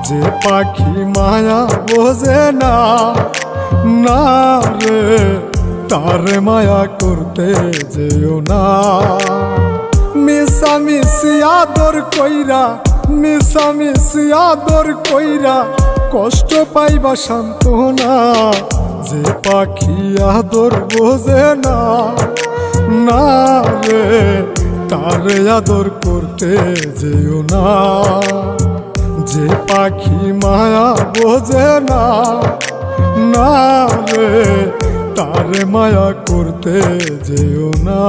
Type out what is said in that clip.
যে পাখি মায়া বোঝে না, না রে তারে মায়া করতে যেও না। মিশামিশি আদর কইরা, মিশামিশি আদর কইরা কষ্ট পাইবা সান্ত্বনা। যে পাখি আদর বোঝে না, না রে তারে আদর করতে যেও না। যে পাখি মায়া বোঝে না, না রে তারে মায়া করতে যেও না।